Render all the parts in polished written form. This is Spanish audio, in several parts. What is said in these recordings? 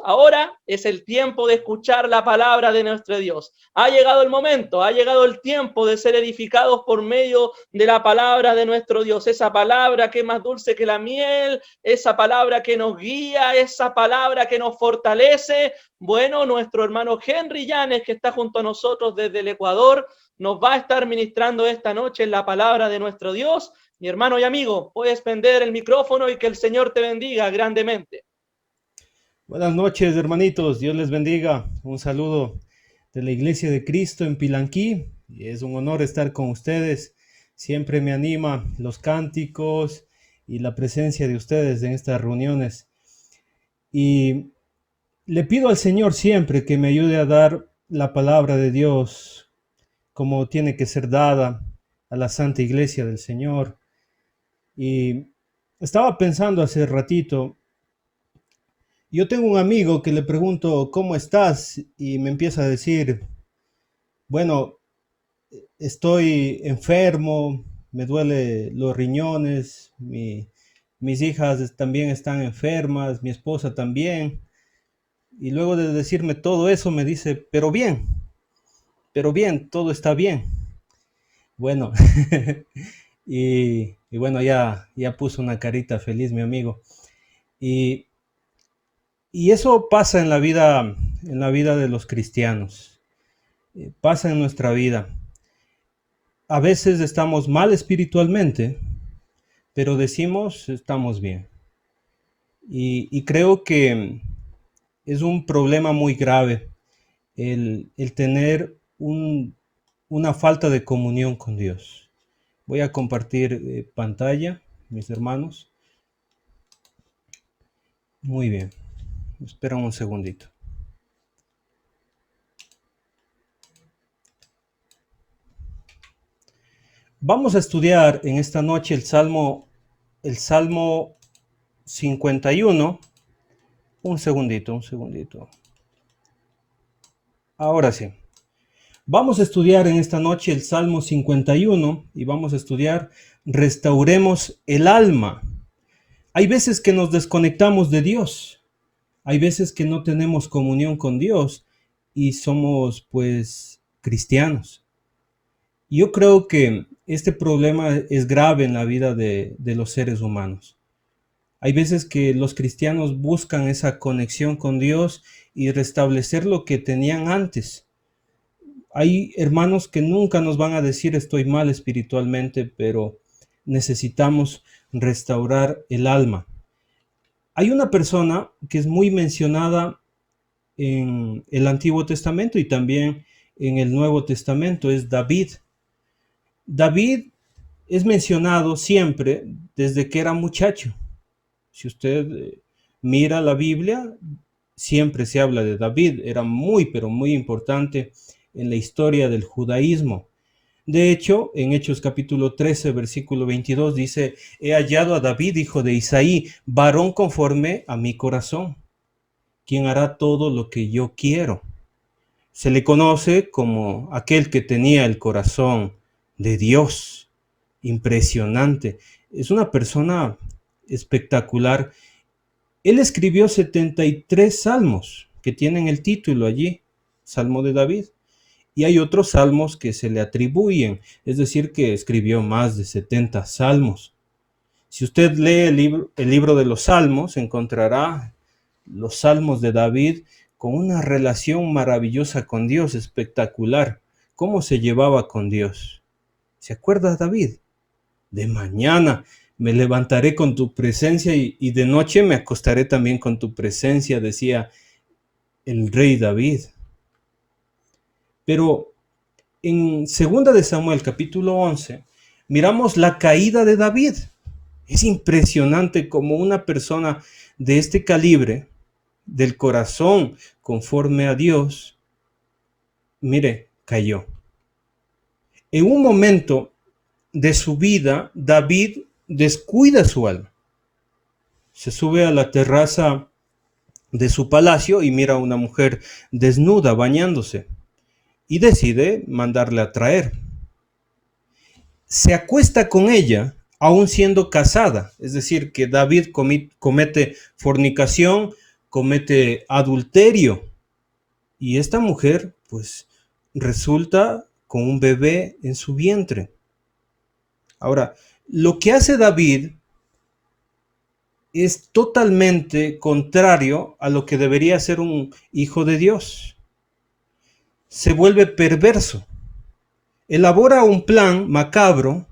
Ahora es el tiempo de escuchar la palabra de nuestro Dios. Ha llegado el momento, ha llegado el tiempo de ser edificados por medio de la palabra de nuestro Dios. Esa palabra que es más dulce que la miel, esa palabra que nos guía, esa palabra que nos fortalece. Bueno, nuestro hermano Henry Llanes, que está junto a nosotros desde el Ecuador, nos va a estar ministrando esta noche en la palabra de nuestro Dios. Mi hermano y amigo, puedes prender el micrófono y que el Señor te bendiga grandemente. Buenas noches, hermanitos. Dios les bendiga. Un saludo de la Iglesia de Cristo en Pilanquí. Y es un honor estar con ustedes. Siempre me anima los cánticos y la presencia de ustedes en estas reuniones. Y le pido al Señor siempre que me ayude a dar la palabra de Dios como tiene que ser dada a la Santa Iglesia del Señor. Y estaba pensando hace ratito. Yo tengo un amigo que le pregunto, ¿cómo estás? Y me empieza a decir, bueno, estoy enfermo, me duele los riñones, mis hijas también están enfermas, mi esposa también. Y luego de decirme todo eso me dice, pero bien, todo está bien. Bueno, y bueno, ya puso una carita feliz mi amigo. Y, y eso pasa en la vida de los cristianos. Pasa en nuestra vida. A veces estamos mal espiritualmente, pero decimos estamos bien. Y creo que es un problema muy grave el tener una falta de comunión con Dios. Voy a compartir pantalla, mis hermanos. Muy bien. Espera un segundito. Vamos a estudiar en esta noche el Salmo 51. Un segundito. Ahora sí. Vamos a estudiar en esta noche el Salmo 51 y vamos a estudiar Restauremos el alma. Hay veces que nos desconectamos de Dios. Hay veces que no tenemos comunión con Dios y somos pues cristianos. Yo creo que este problema es grave en la vida de los seres humanos. Hay veces que los cristianos buscan esa conexión con Dios y restablecer lo que tenían antes. Hay hermanos que nunca nos van a decir estoy mal espiritualmente, pero necesitamos restaurar el alma. Hay una persona que es muy mencionada en el Antiguo Testamento y también en el Nuevo Testamento, es David. David es mencionado siempre desde que era muchacho. Si usted mira la Biblia, siempre se habla de David. Era muy, pero muy importante en la historia del judaísmo. De hecho, en Hechos capítulo 13, versículo 22 dice, he hallado a David, hijo de Isaí, varón conforme a mi corazón, quien hará todo lo que yo quiero. Se le conoce como aquel que tenía el corazón de Dios. Impresionante. Es una persona espectacular. Él escribió 73 salmos que tienen el título allí, Salmo de David. Y hay otros salmos que se le atribuyen, es decir, que escribió más de 70 salmos. Si usted lee el libro de los salmos, encontrará los salmos de David con una relación maravillosa con Dios, espectacular. ¿Cómo se llevaba con Dios? ¿Se acuerda David? De mañana me levantaré con tu presencia y de noche me acostaré también con tu presencia, decía el rey David. Pero en 2 de Samuel capítulo 11 miramos la caída de David. Es impresionante como una persona de este calibre, del corazón conforme a Dios, mire, cayó. En un momento de su vida, David descuida su alma. Se sube a la terraza de su palacio y mira a una mujer desnuda bañándose y decide mandarle a traer. Se acuesta con ella aún siendo casada, es decir, que David comete fornicación comete adulterio y esta mujer pues resulta con un bebé en su vientre. Ahora, lo que hace David es totalmente contrario a lo que debería ser un hijo de Dios. Se vuelve perverso. Elabora un plan macabro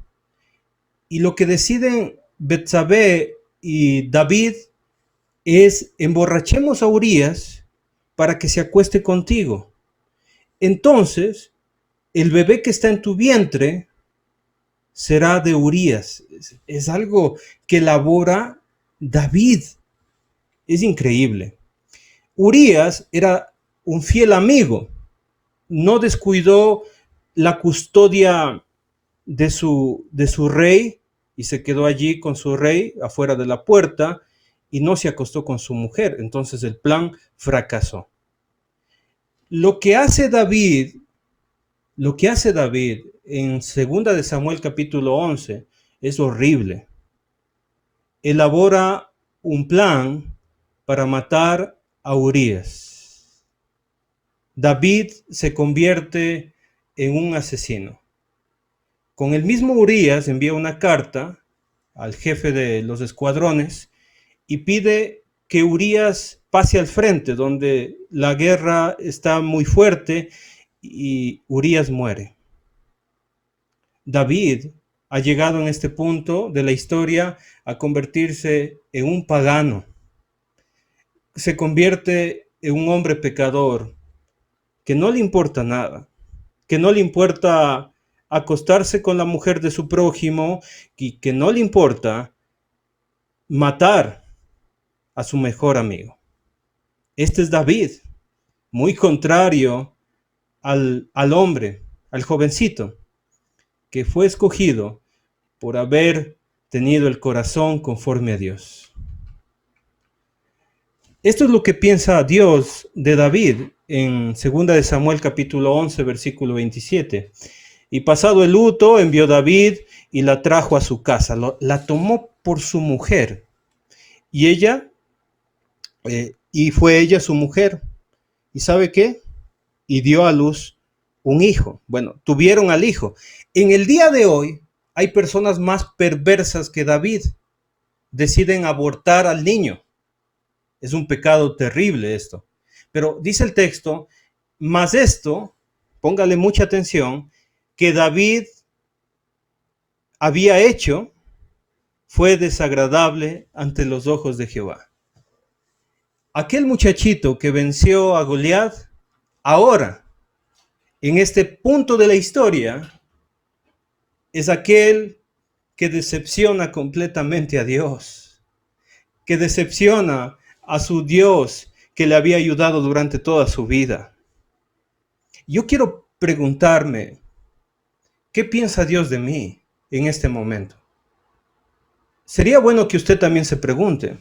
y lo que deciden Betsabé y David es emborrachemos a Urías para que se acueste contigo. Entonces, el bebé que está en tu vientre será de Urías. Es algo que elabora David. Es increíble. Urías era un fiel amigo. No descuidó la custodia de su rey y se quedó allí con su rey afuera de la puerta y no se acostó con su mujer. Entonces el plan fracasó. Lo que hace David en 2 de Samuel capítulo 11 es horrible. Elabora un plan para matar a Urías. David se convierte en un asesino. Con el mismo Urías envía una carta al jefe de los escuadrones y pide que Urías pase al frente, donde la guerra está muy fuerte y Urías muere. David ha llegado en este punto de la historia a convertirse en un pagano. Se convierte en un hombre pecador que no le importa nada, que no le importa acostarse con la mujer de su prójimo y que no le importa matar a su mejor amigo. Este es David, muy contrario al hombre, al jovencito, que fue escogido por haber tenido el corazón conforme a Dios. Esto es lo que piensa Dios de David en 2 de Samuel capítulo 11, versículo 27. Y pasado el luto, envió David y la trajo a su casa. La tomó por su mujer. Y fue ella su mujer. ¿Y sabe qué? Y dio a luz un hijo. Bueno, tuvieron al hijo. En el día de hoy hay personas más perversas que David. Deciden abortar al niño. Es un pecado terrible esto. Pero dice el texto, más esto, póngale mucha atención, que David había hecho fue desagradable ante los ojos de Jehová. Aquel muchachito que venció a Goliat, ahora, en este punto de la historia, es aquel que decepciona completamente a Dios, que decepciona a su Dios que le había ayudado durante toda su vida. Yo quiero preguntarme, ¿qué piensa Dios de mí en este momento? Sería bueno que usted también se pregunte,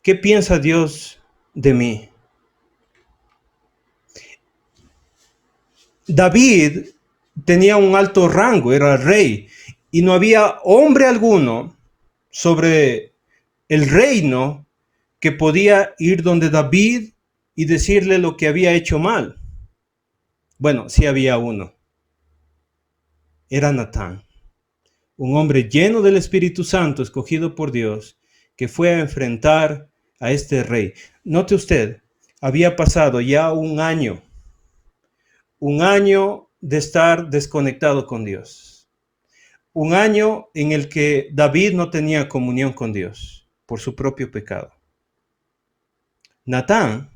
¿qué piensa Dios de mí? David tenía un alto rango, era rey, y no había hombre alguno sobre el reino que podía ir donde David y decirle lo que había hecho mal. Bueno, sí había uno. Era Natán, un hombre lleno del Espíritu Santo, escogido por Dios, que fue a enfrentar a este rey. Note usted, había pasado ya un año de estar desconectado con Dios. Un año en el que David no tenía comunión con Dios por su propio pecado. Natán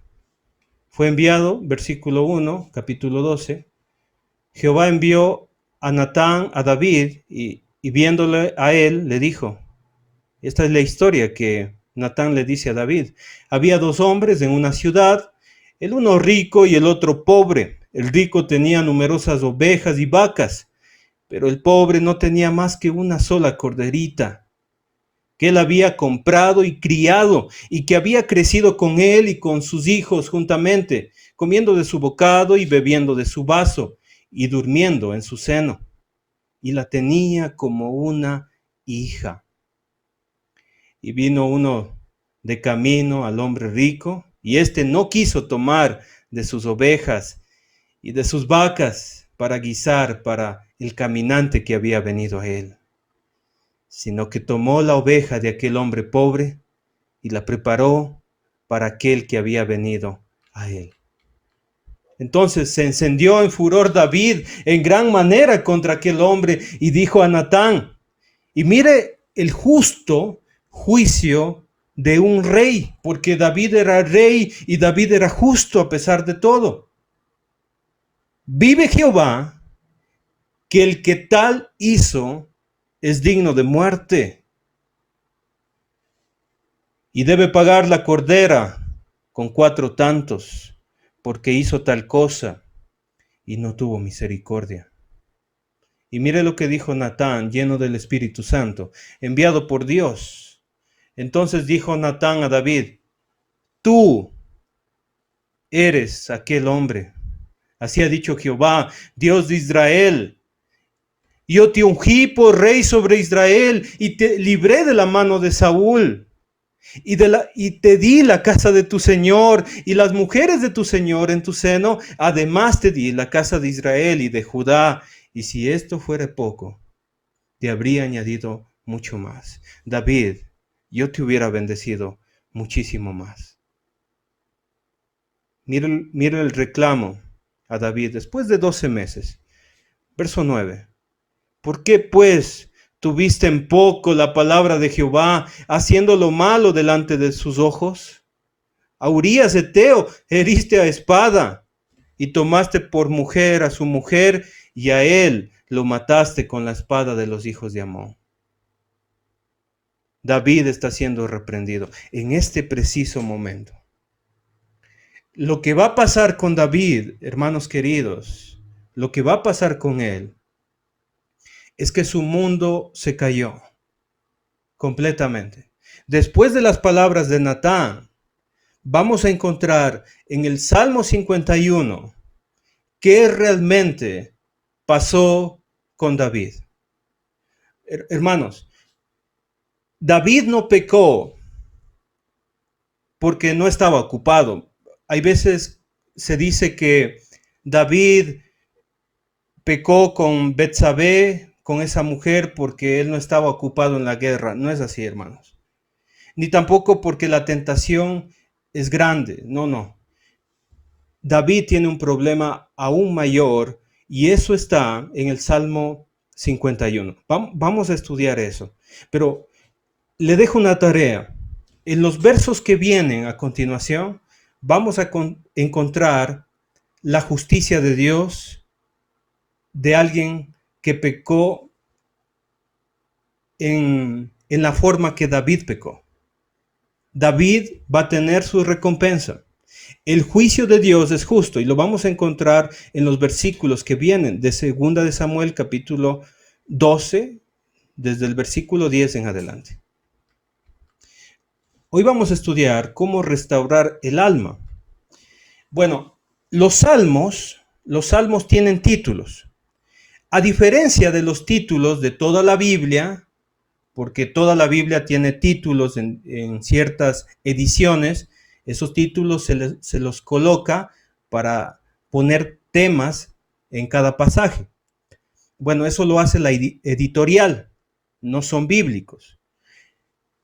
fue enviado, versículo 1, capítulo 12. Jehová envió a Natán a David y viéndole a él, le dijo, esta es la historia que Natán le dice a David. Había dos hombres en una ciudad, el uno rico y el otro pobre. El rico tenía numerosas ovejas y vacas, pero el pobre no tenía más que una sola corderita, que él había comprado y criado, y que había crecido con él y con sus hijos juntamente, comiendo de su bocado y bebiendo de su vaso, y durmiendo en su seno. Y la tenía como una hija. Y vino uno de camino al hombre rico, Y éste no quiso tomar de sus ovejas y de sus vacas para guisar para el caminante que había venido a él, sino que tomó la oveja de aquel hombre pobre y la preparó para aquel que había venido a él. Entonces se encendió en furor David en gran manera contra aquel hombre y dijo a Natán, y mire el justo juicio de un rey, porque David era rey y David era justo a pesar de todo. Vive Jehová, que el que tal hizo es digno de muerte y debe pagar la cordera con 4 tantos, porque hizo tal cosa y no tuvo misericordia. Y mire lo que dijo Natán, lleno del Espíritu Santo, enviado por Dios. Entonces dijo Natán a David, tú eres aquel hombre. Así ha dicho Jehová, Dios de Israel. Yo te ungí por rey sobre Israel y te libré de la mano de Saúl. Y te di la casa de tu Señor y las mujeres de tu Señor en tu seno. Además te di la casa de Israel y de Judá. Y si esto fuera poco, te habría añadido mucho más. David, yo te hubiera bendecido muchísimo más. Mira el reclamo a David después de 12 meses. Verso 9. ¿Por qué pues tuviste en poco la palabra de Jehová, haciendo lo malo delante de sus ojos? A Urías Eteo heriste a espada y tomaste por mujer a su mujer y a él lo mataste con la espada de los hijos de Amón. David está siendo reprendido en este preciso momento. Lo que va a pasar con David, hermanos queridos, lo que va a pasar con él es que su mundo se cayó completamente. Después de las palabras de Natán, vamos a encontrar en el Salmo 51 qué realmente pasó con David. Hermanos, David no pecó porque no estaba ocupado. Hay veces se dice que David pecó con Betsabé, con esa mujer, porque él no estaba ocupado en la guerra. No es así, hermanos. Ni tampoco porque la tentación es grande. No. David tiene un problema aún mayor y eso está en el Salmo 51. Vamos a estudiar eso. Pero le dejo una tarea. En los versos que vienen a continuación, vamos a encontrar la justicia de Dios de alguien que pecó en la forma que David pecó. David va a tener su recompensa. El juicio de Dios es justo y lo vamos a encontrar en los versículos que vienen de 2 de Samuel capítulo 12, desde el versículo 10 en adelante. Hoy vamos a estudiar cómo restaurar el alma. Bueno, los salmos tienen títulos. A diferencia de los títulos de toda la Biblia, porque toda la Biblia tiene títulos en ciertas ediciones, esos títulos se los coloca para poner temas en cada pasaje. Bueno, eso lo hace la editorial, no son bíblicos.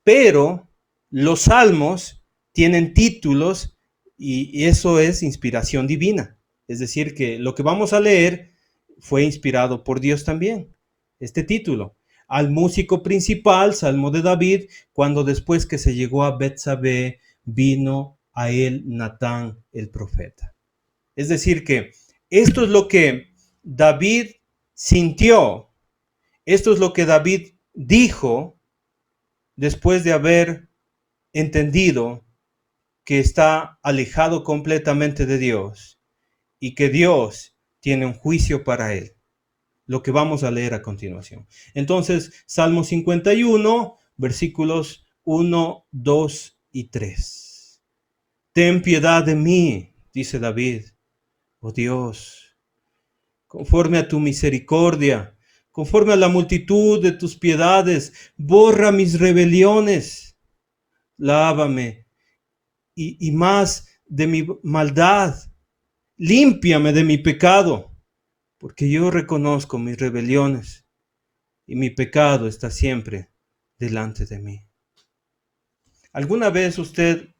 Pero los salmos tienen títulos y eso es inspiración divina. Es decir, que lo que vamos a leer fue inspirado por Dios también. Este título, al músico principal, Salmo de David, cuando después que se llegó a Betsabé, vino a él Natán el profeta. Es decir, que esto es lo que David sintió, esto es lo que David dijo después de haber entendido que está alejado completamente de Dios y que Dios tiene un juicio para él. Lo que vamos a leer a continuación. Entonces, Salmo 51, versículos 1, 2 y 3. Ten piedad de mí, dice David, oh Dios, conforme a tu misericordia, conforme a la multitud de tus piedades, borra mis rebeliones, lávame y más de mi maldad. Límpiame de mi pecado, porque yo reconozco mis rebeliones y mi pecado está siempre delante de mí. ¿Alguna vez usted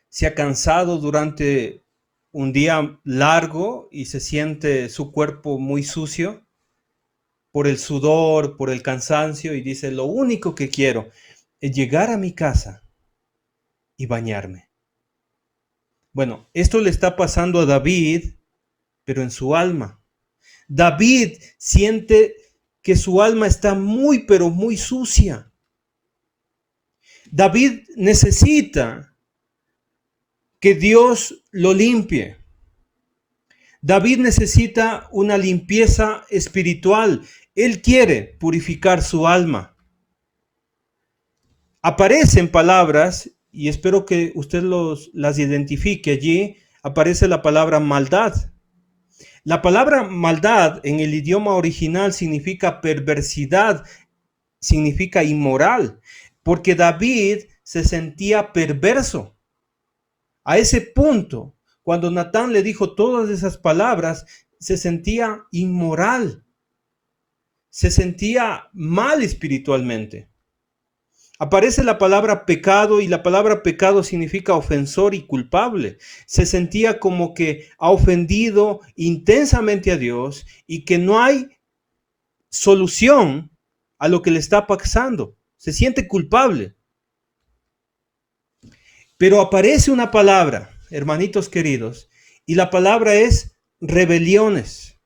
se ha cansado durante un día largo y se siente su cuerpo muy sucio por el sudor, por el cansancio y dice, lo único que quiero es llegar a mi casa y bañarme? Bueno, esto le está pasando a David, pero en su alma. David siente que su alma está muy, pero muy sucia. David necesita que Dios lo limpie. David necesita una limpieza espiritual. Él quiere purificar su alma. Aparecen palabras, y espero que usted las identifique allí, aparece la palabra maldad. La palabra maldad en el idioma original significa perversidad, significa inmoral, porque David se sentía perverso. A ese punto, cuando Natán le dijo todas esas palabras, se sentía inmoral, se sentía mal espiritualmente. Aparece la palabra pecado y la palabra pecado significa ofensor y culpable. Se sentía como que ha ofendido intensamente a Dios y que no hay solución a lo que le está pasando. Se siente culpable. Pero aparece una palabra, hermanitos queridos, y la palabra es rebeliones.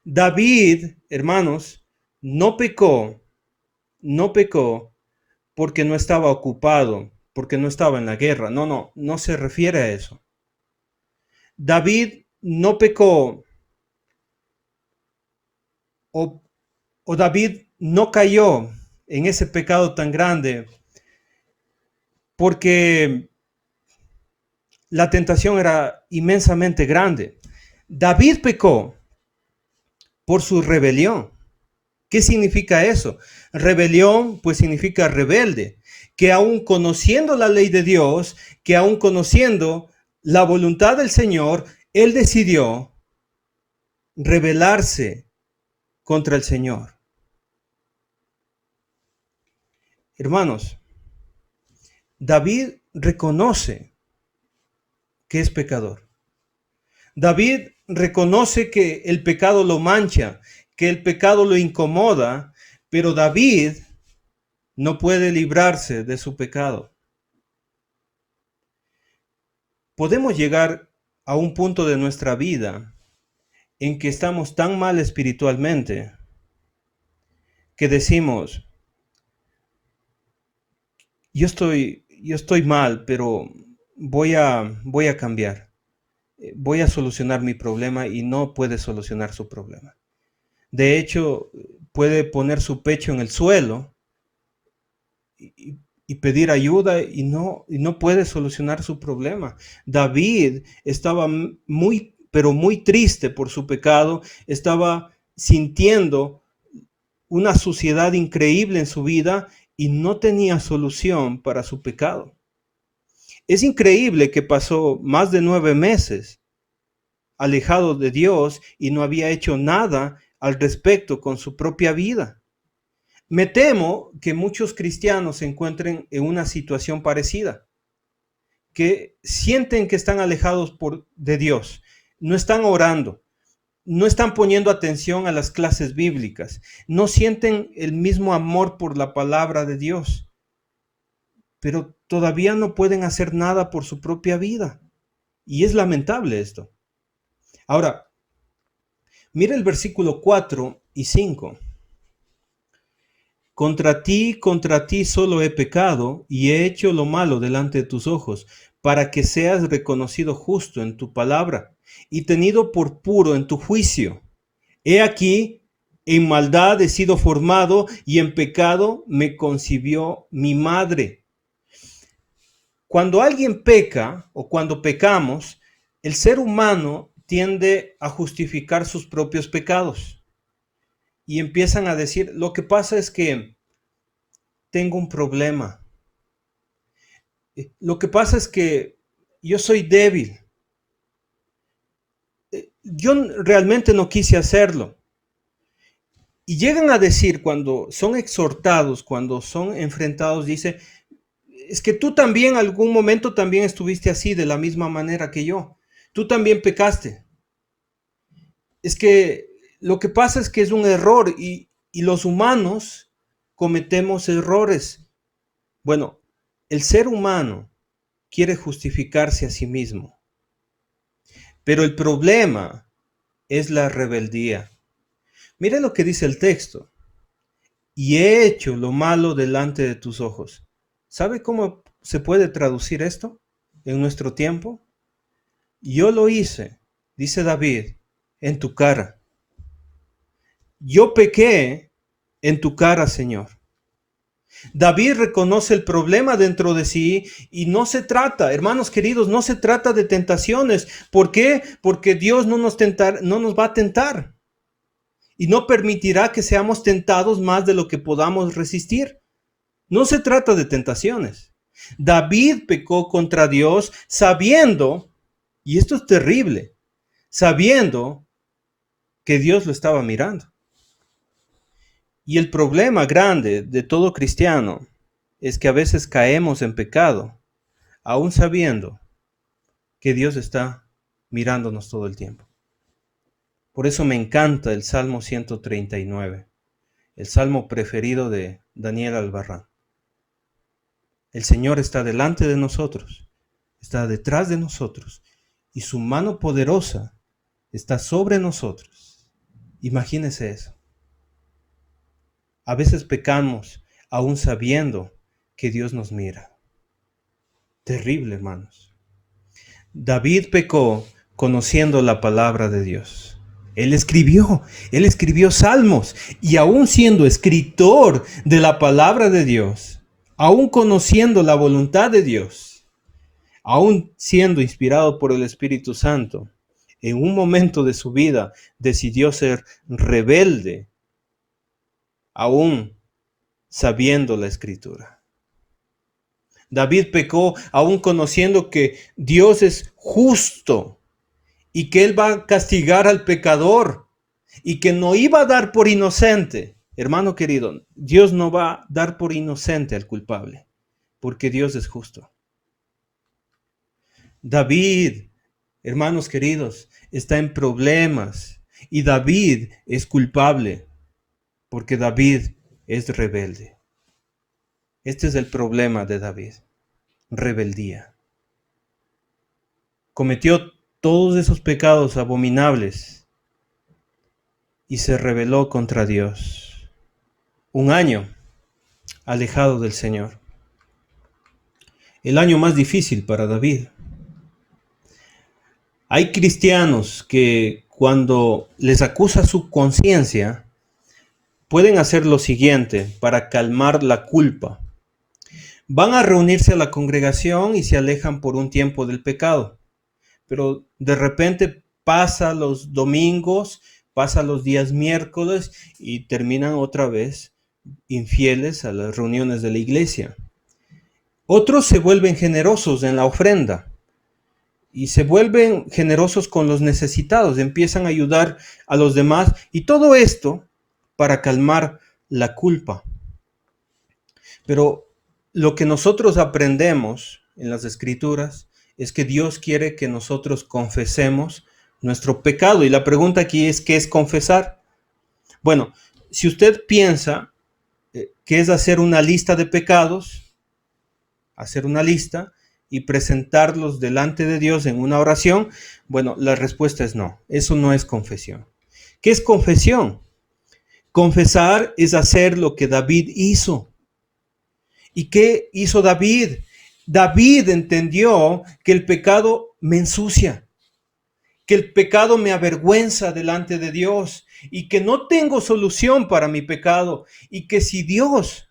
David, hermanos, no pecó porque no estaba ocupado, porque no estaba en la guerra. No se refiere a eso. David no pecó o David no cayó en ese pecado tan grande porque la tentación era inmensamente grande. David pecó por su rebelión. ¿Qué significa eso? Rebelión, pues significa rebelde, que aún conociendo la ley de Dios, que aún conociendo la voluntad del Señor, él decidió rebelarse contra el Señor. Hermanos, David reconoce que es pecador. David reconoce que el pecado lo mancha, que el pecado lo incomoda, pero David no puede librarse de su pecado. Podemos llegar a un punto de nuestra vida en que estamos tan mal espiritualmente que decimos, yo estoy mal, pero voy a cambiar. Voy a solucionar mi problema, y no puede solucionar su problema. De hecho, puede poner su pecho en el suelo y pedir ayuda y no puede solucionar su problema. David estaba muy, pero muy triste por su pecado, estaba sintiendo una suciedad increíble en su vida y no tenía solución para su pecado. Es increíble que pasó más de 9 meses alejado de Dios y no había hecho nada al respecto con su propia vida. Me temo que muchos cristianos se encuentren en una situación parecida, que sienten que están alejados de Dios, no están orando, no están poniendo atención a las clases bíblicas, no sienten el mismo amor por la palabra de Dios, pero todavía no pueden hacer nada por su propia vida. Y es lamentable esto. Ahora, mira el versículo 4 y 5. Contra ti solo he pecado y he hecho lo malo delante de tus ojos, para que seas reconocido justo en tu palabra y tenido por puro en tu juicio. He aquí, en maldad he sido formado y en pecado me concibió mi madre. Cuando alguien peca o cuando pecamos, el ser humano tiende a justificar sus propios pecados y empiezan a decir, lo que pasa es que tengo un problema. Lo que pasa es que yo soy débil. Yo realmente no quise hacerlo. Y llegan a decir cuando son exhortados, cuando son enfrentados, dice, es que tú también en algún momento también estuviste así, de la misma manera que yo. Tú también pecaste. Es que lo que pasa es que es un error y los humanos cometemos errores. Bueno, el ser humano quiere justificarse a sí mismo, pero el problema es la rebeldía. Mire lo que dice el texto. Y he hecho lo malo delante de tus ojos. ¿Sabe cómo se puede traducir esto en nuestro tiempo? Yo lo hice, dice David, en tu cara. Yo pequé en tu cara, Señor. David reconoce el problema dentro de sí y no se trata, hermanos queridos, no se trata de tentaciones. ¿Por qué? Porque Dios no nos va a tentar y no permitirá que seamos tentados más de lo que podamos resistir. No se trata de tentaciones. David pecó contra Dios sabiendo, y esto es terrible, sabiendo que Dios lo estaba mirando. Y el problema grande de todo cristiano es que a veces caemos en pecado, aún sabiendo que Dios está mirándonos todo el tiempo. Por eso me encanta el Salmo 139, el salmo preferido de Daniel Albarrán. El Señor está delante de nosotros, está detrás de nosotros y su mano poderosa está sobre nosotros. Imagínese eso. A veces pecamos aún sabiendo que Dios nos mira. Terrible, hermanos. David pecó conociendo la palabra de Dios. Él escribió salmos y aún siendo escritor de la palabra de Dios, aún conociendo la voluntad de Dios, aún siendo inspirado por el Espíritu Santo, en un momento de su vida decidió ser rebelde, aún sabiendo la Escritura. David pecó aún conociendo que Dios es justo y que Él va a castigar al pecador y que no iba a dar por inocente. Hermano querido, Dios no va a dar por inocente al culpable, porque Dios es justo. David, hermanos queridos, está en problemas y David es culpable porque David es rebelde. Este es el problema de David, rebeldía. Cometió todos esos pecados abominables y se rebeló contra Dios. Un año alejado del Señor. El año más difícil para David. Hay cristianos que cuando les acusa su conciencia, pueden hacer lo siguiente para calmar la culpa. Van a reunirse a la congregación y se alejan por un tiempo del pecado. Pero de repente pasa los domingos, pasa los días miércoles y terminan otra vez infieles a las reuniones de la iglesia. Otros se vuelven generosos en la ofrenda y se vuelven generosos con los necesitados, empiezan a ayudar a los demás y todo esto para calmar la culpa. Pero lo que nosotros aprendemos en las Escrituras es que Dios quiere que nosotros confesemos nuestro pecado. Y la pregunta aquí es, ¿qué es confesar? Bueno, si usted piensa que es hacer una lista de pecados, hacer una lista y presentarlos delante de Dios en una oración, bueno, la respuesta es no. Eso no es confesión. ¿Qué es confesión? Confesar es hacer lo que David hizo. ¿Y qué hizo David? David entendió que el pecado me ensucia, que el pecado me avergüenza delante de Dios y que no tengo solución para mi pecado y que si Dios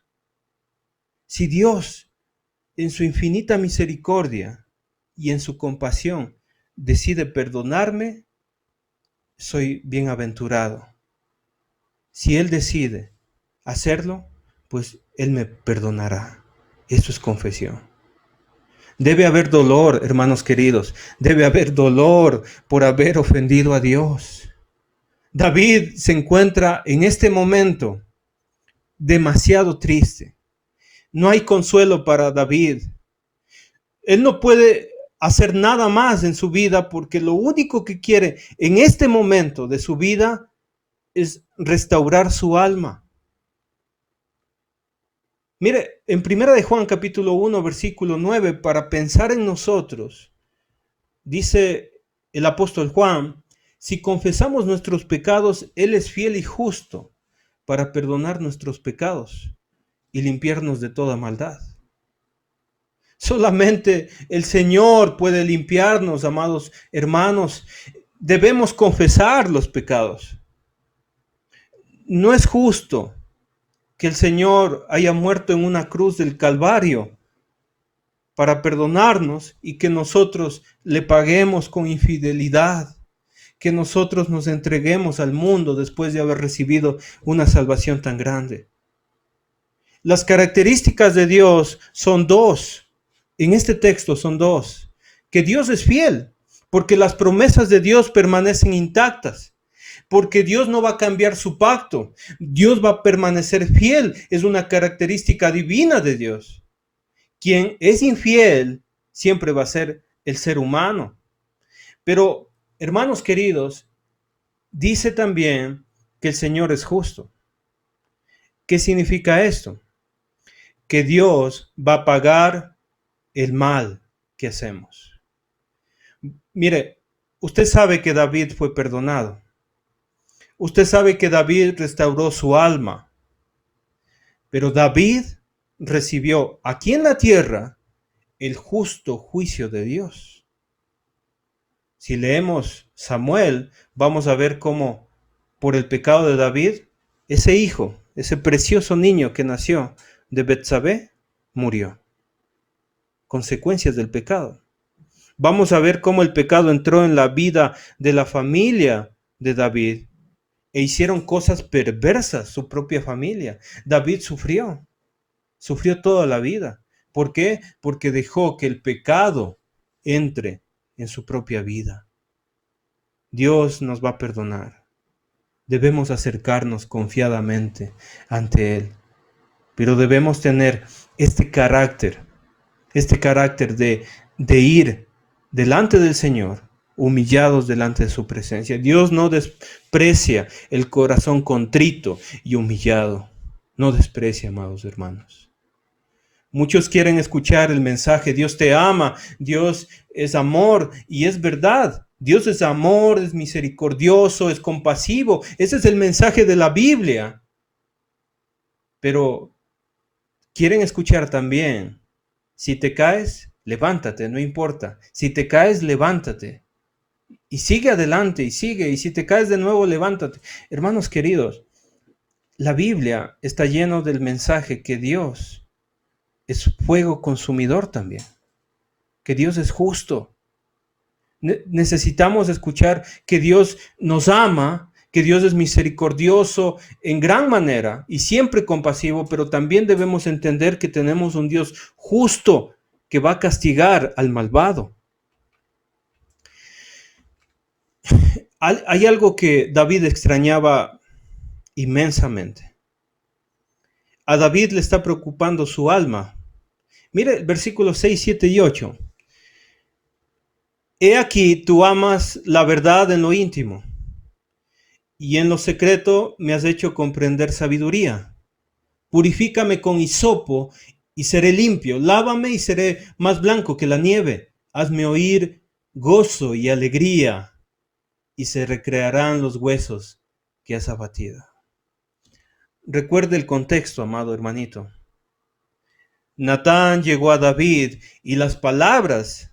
en su infinita misericordia y en su compasión decide perdonarme, soy bienaventurado. Si Él decide hacerlo, pues Él me perdonará. Eso es confesión. Debe haber dolor, hermanos queridos. Debe haber dolor por haber ofendido a Dios. David se encuentra en este momento demasiado triste. No hay consuelo para David. Él no puede hacer nada más en su vida porque lo único que quiere en este momento de su vida es restaurar su alma. Mire, en 1 de Juan capítulo 1, versículo 9, para pensar en nosotros, dice el apóstol Juan, si confesamos nuestros pecados, Él es fiel y justo para perdonar nuestros pecados y limpiarnos de toda maldad. Solamente el Señor puede limpiarnos, amados hermanos. Debemos confesar los pecados. No es justo que el Señor haya muerto en una cruz del Calvario para perdonarnos y que nosotros le paguemos con infidelidad, que nosotros nos entreguemos al mundo después de haber recibido una salvación tan grande. Las características de Dios son dos. En este texto son dos. Que Dios es fiel, porque las promesas de Dios permanecen intactas, porque Dios no va a cambiar su pacto. Dios va a permanecer fiel. Es una característica divina de Dios. Quien es infiel siempre va a ser el ser humano. Pero, hermanos queridos, dice también que el Señor es justo. ¿Qué significa esto? Que Dios va a pagar el mal que hacemos. Mire, usted sabe que David fue perdonado. Usted sabe que David restauró su alma. Pero David recibió aquí en la tierra el justo juicio de Dios. Si leemos Samuel, vamos a ver cómo por el pecado de David, ese hijo, ese precioso niño que nació de Betsabé, murió. Consecuencias del pecado. Vamos a ver cómo el pecado entró en la vida de la familia de David e hicieron cosas perversas su propia familia. David sufrió toda la vida. ¿Por qué? Porque dejó que el pecado entre en su propia vida. Dios nos va a perdonar. Debemos acercarnos confiadamente ante Él, pero debemos tener este carácter de ir delante del Señor, humillados delante de su presencia. Dios no desprecia el corazón contrito y humillado. No desprecia, amados hermanos. Muchos quieren escuchar el mensaje, Dios te ama, Dios es amor, y es verdad. Dios es amor, es misericordioso, es compasivo. Ese es el mensaje de la Biblia. Pero quieren escuchar también, si te caes, levántate, no importa. Si te caes, levántate. Y sigue adelante, y sigue. Y si te caes de nuevo, levántate. Hermanos queridos, la Biblia está lleno del mensaje que Dios es fuego consumidor también, que Dios es justo. Necesitamos escuchar que Dios nos ama, que Dios es misericordioso en gran manera y siempre compasivo, pero también debemos entender que tenemos un Dios justo que va a castigar al malvado. Hay algo que David extrañaba inmensamente. A David le está preocupando su alma. Mire versículos 6, 7 y 8. He aquí, tú amas la verdad en lo íntimo, y en lo secreto me has hecho comprender sabiduría. Purifícame con hisopo y seré limpio. Lávame y seré más blanco que la nieve. Hazme oír gozo y alegría, y se recrearán los huesos que has abatido. Recuerde el contexto, amado hermanito. Natán llegó a David y las palabras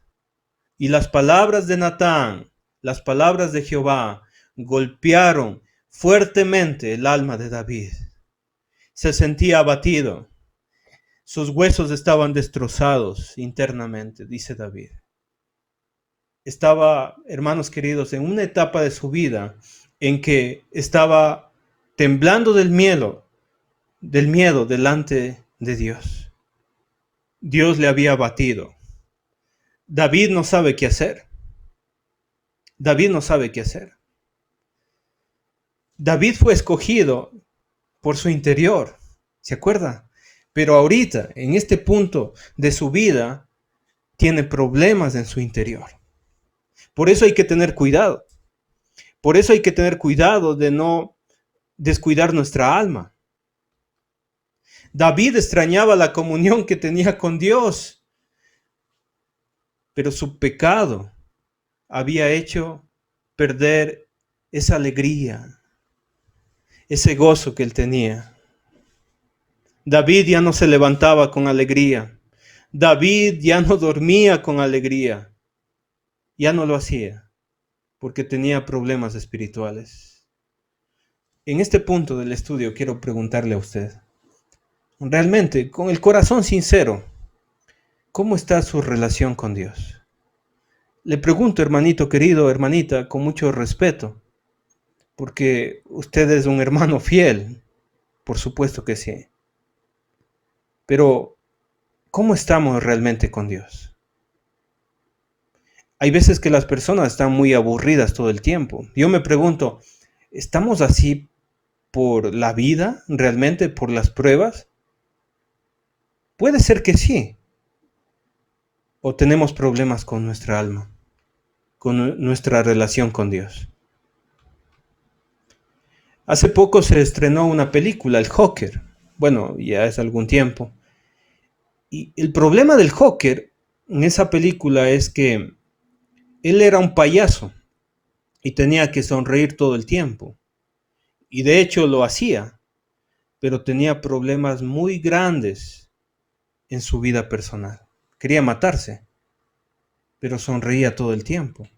de Natán, las palabras de Jehová, golpearon fuertemente el alma de David. Se sentía abatido. Sus huesos estaban destrozados internamente, dice David. Estaba, hermanos queridos, en una etapa de su vida en que estaba temblando del miedo delante de Dios. Dios le había abatido. David no sabe qué hacer. David no sabe qué hacer. David fue escogido por su interior, ¿se acuerda? Pero ahorita, en este punto de su vida, tiene problemas en su interior. Por eso hay que tener cuidado. Por eso hay que tener cuidado de no descuidar nuestra alma. David extrañaba la comunión que tenía con Dios, pero su pecado había hecho perder esa alegría, ese gozo que él tenía. David ya no se levantaba con alegría. David ya no dormía con alegría. Ya no lo hacía porque tenía problemas espirituales. En este punto del estudio quiero preguntarle a usted, realmente, con el corazón sincero, ¿cómo está su relación con Dios? Le pregunto, hermanito querido, hermanita, con mucho respeto, porque usted es un hermano fiel, por supuesto que sí. Pero, ¿cómo estamos realmente con Dios? Hay veces que las personas están muy aburridas todo el tiempo. Yo me pregunto, ¿estamos así por la vida, realmente por las pruebas? Puede ser que sí. O tenemos problemas con nuestra alma, con nuestra relación con Dios. Hace poco se estrenó una película, El Joker. Bueno, ya es algún tiempo. Y el problema del Joker en esa película es que él era un payaso y tenía que sonreír todo el tiempo. Y de hecho lo hacía, pero tenía problemas muy grandes en su vida personal. Quería matarse, pero sonreía todo el tiempo.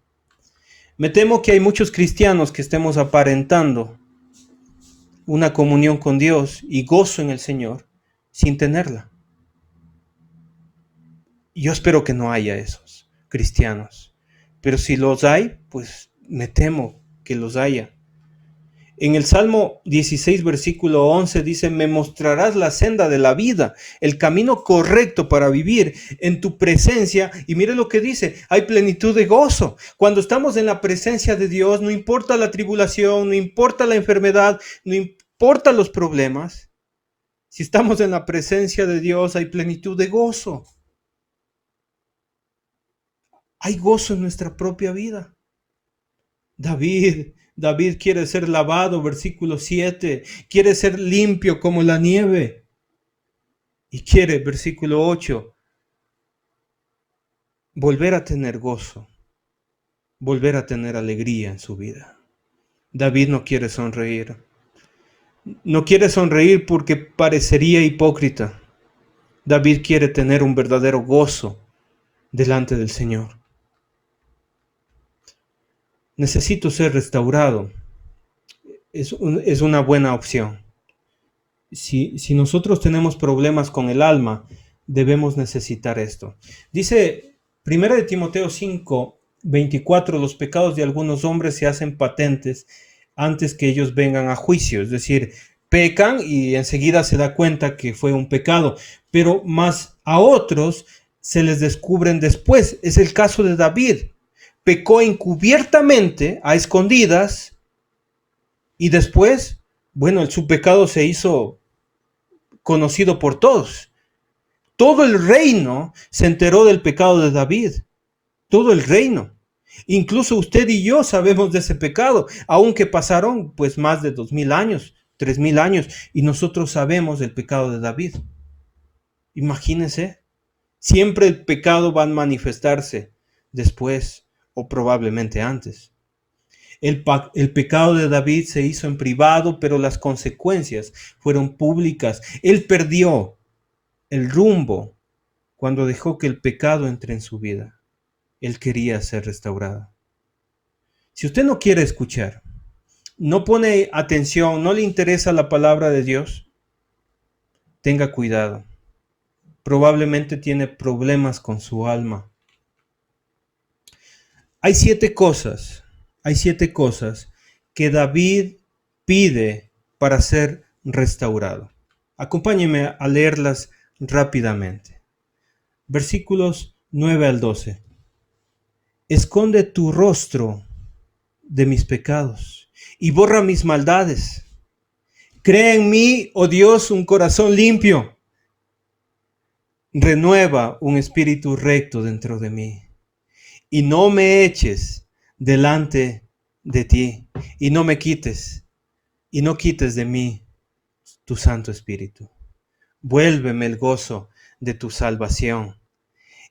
Me temo que hay muchos cristianos que estemos aparentando una comunión con Dios y gozo en el Señor sin tenerla. Yo espero que no haya esos cristianos, pero si los hay, pues me temo que los haya. En el Salmo 16, versículo 11 dice, me mostrarás la senda de la vida, el camino correcto para vivir en tu presencia. Y mire lo que dice, hay plenitud de gozo. Cuando estamos en la presencia de Dios, no importa la tribulación, no importa la enfermedad, no importa los problemas. Si estamos en la presencia de Dios, hay plenitud de gozo. Hay gozo en nuestra propia vida. David quiere ser lavado, versículo 7, quiere ser limpio como la nieve. Y quiere, versículo 8, volver a tener gozo, volver a tener alegría en su vida. David no quiere sonreír. No quiere sonreír porque parecería hipócrita. David quiere tener un verdadero gozo delante del Señor. Necesito ser restaurado. Es una buena opción. Si nosotros tenemos problemas con el alma, debemos necesitar esto. Dice 1 de Timoteo 5, 24, los pecados de algunos hombres se hacen patentes antes que ellos vengan a juicio. Es decir, pecan y enseguida se da cuenta que fue un pecado, pero más a otros se les descubren después. Es el caso de David. Pecó encubiertamente, a escondidas, y después, bueno, su pecado se hizo conocido por todos. Todo el reino se enteró del pecado de David. Todo el reino. Incluso usted y yo sabemos de ese pecado, aunque pasaron pues más de 2000 años, 3000 años, y nosotros sabemos del pecado de David. Imagínense, siempre el pecado va a manifestarse después o probablemente antes. El pecado de David se hizo en privado, pero las consecuencias fueron públicas. Él perdió el rumbo cuando dejó que el pecado entre en su vida. Él quería ser restaurado. Si usted no quiere escuchar, no pone atención, no le interesa la palabra de Dios, tenga cuidado. Probablemente tiene problemas con su alma. Hay siete cosas que David pide para ser restaurado. Acompáñeme a leerlas rápidamente. Versículos 9 al 12. esconde tu rostro de mis pecados y borra mis maldades. Crea en mí, oh Dios, un corazón limpio. Renueva un espíritu recto dentro de mí. Y no me eches delante de ti. Y no me quites. Y no quites de mí tu Santo Espíritu. Vuélveme el gozo de tu salvación.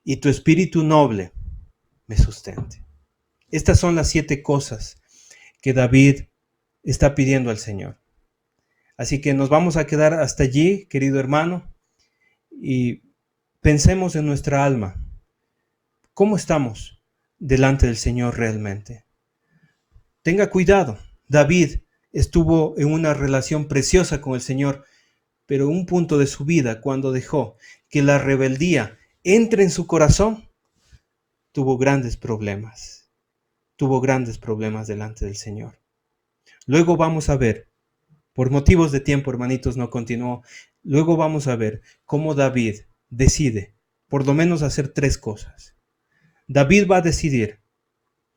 Y tu espíritu noble me sustente. Estas son las 7 cosas que David está pidiendo al Señor. Así que nos vamos a quedar hasta allí, querido hermano, y pensemos en nuestra alma. ¿Cómo estamos delante del Señor realmente? Tenga cuidado. David estuvo en una relación preciosa con el Señor, pero en un punto de su vida, cuando dejó que la rebeldía entre en su corazón, tuvo grandes problemas. Tuvo grandes problemas delante del Señor. Luego vamos a ver, por motivos de tiempo, hermanitos, no continuó. Luego vamos a ver cómo David decide, por lo menos, hacer 3 cosas. David va a decidir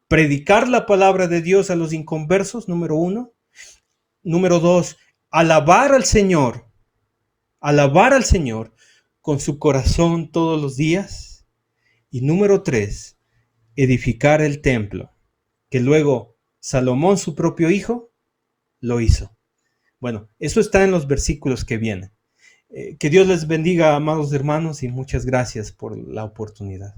predicar la palabra de Dios a los inconversos, número 1. Número 2, alabar al Señor con su corazón todos los días. Y número 3, edificar el templo, que luego Salomón, su propio hijo, lo hizo. Bueno, eso está en los versículos que vienen. Que Dios les bendiga, amados hermanos, y muchas gracias por la oportunidad.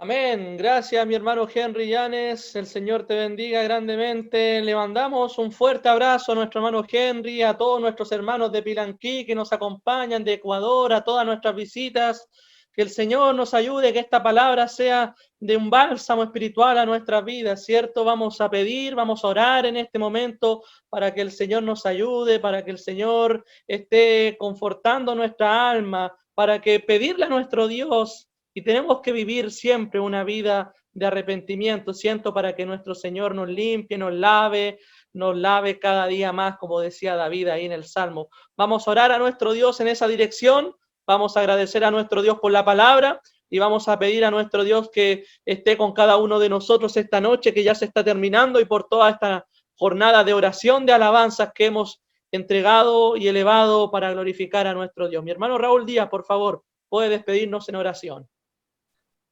Amén. Gracias, mi hermano Henry Llanes. El Señor te bendiga grandemente. Le mandamos un fuerte abrazo a nuestro hermano Henry, a todos nuestros hermanos de Pilanquí que nos acompañan, de Ecuador, a todas nuestras visitas. Que el Señor nos ayude, que esta palabra sea de un bálsamo espiritual a nuestras vidas, ¿cierto? Vamos a pedir, vamos a orar en este momento para que el Señor nos ayude, para que el Señor esté confortando nuestra alma, para que pedirle a nuestro Dios. Y tenemos que vivir siempre una vida de arrepentimiento, ¿cierto? Para que nuestro Señor nos limpie, nos lave cada día más, como decía David ahí en el Salmo. Vamos a orar a nuestro Dios en esa dirección. Vamos a agradecer a nuestro Dios por la palabra y vamos a pedir a nuestro Dios que esté con cada uno de nosotros esta noche que ya se está terminando y por toda esta jornada de oración, de alabanzas que hemos entregado y elevado para glorificar a nuestro Dios. Mi hermano Raúl Díaz, por favor, puede despedirnos en oración.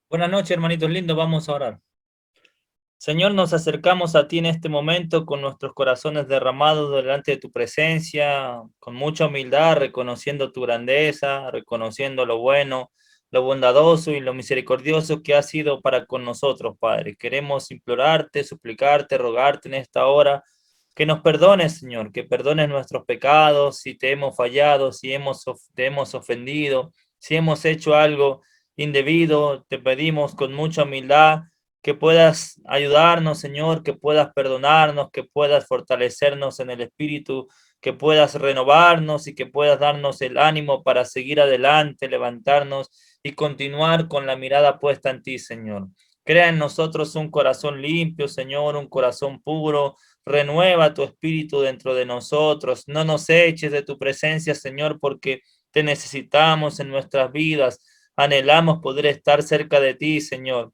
Buenas noches, hermanitos lindos, vamos a orar. Señor, nos acercamos a ti en este momento con nuestros corazones derramados delante de tu presencia, con mucha humildad, reconociendo tu grandeza, reconociendo lo bueno, lo bondadoso y lo misericordioso que has sido para con nosotros, Padre. Queremos implorarte, suplicarte, rogarte en esta hora que nos perdones, Señor, que perdones nuestros pecados, si te hemos fallado, si te hemos ofendido, si hemos hecho algo indebido, te pedimos con mucha humildad que puedas ayudarnos, Señor, que puedas perdonarnos, que puedas fortalecernos en el espíritu, que puedas renovarnos y que puedas darnos el ánimo para seguir adelante, levantarnos y continuar con la mirada puesta en ti, Señor. Crea en nosotros un corazón limpio, Señor, un corazón puro. Renueva tu espíritu dentro de nosotros. No nos eches de tu presencia, Señor, porque te necesitamos en nuestras vidas. Anhelamos poder estar cerca de ti, Señor.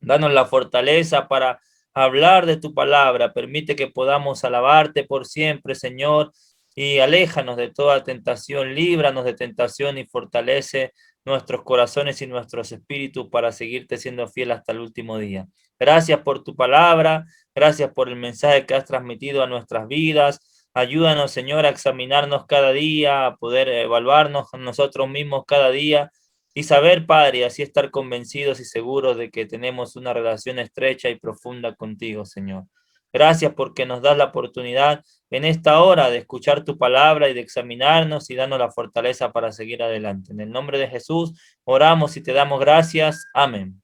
Danos la fortaleza para hablar de tu palabra. Permite que podamos alabarte por siempre, Señor, y aléjanos de toda tentación, líbranos de tentación y fortalece nuestros corazones y nuestros espíritus para seguirte siendo fiel hasta el último día. Gracias por tu palabra, gracias por el mensaje que has transmitido a nuestras vidas. Ayúdanos, Señor, a examinarnos cada día, a poder evaluarnos nosotros mismos cada día y saber, Padre, así estar convencidos y seguros de que tenemos una relación estrecha y profunda contigo, Señor. Gracias porque nos das la oportunidad en esta hora de escuchar tu palabra y de examinarnos y darnos la fortaleza para seguir adelante. En el nombre de Jesús oramos y te damos gracias. Amén.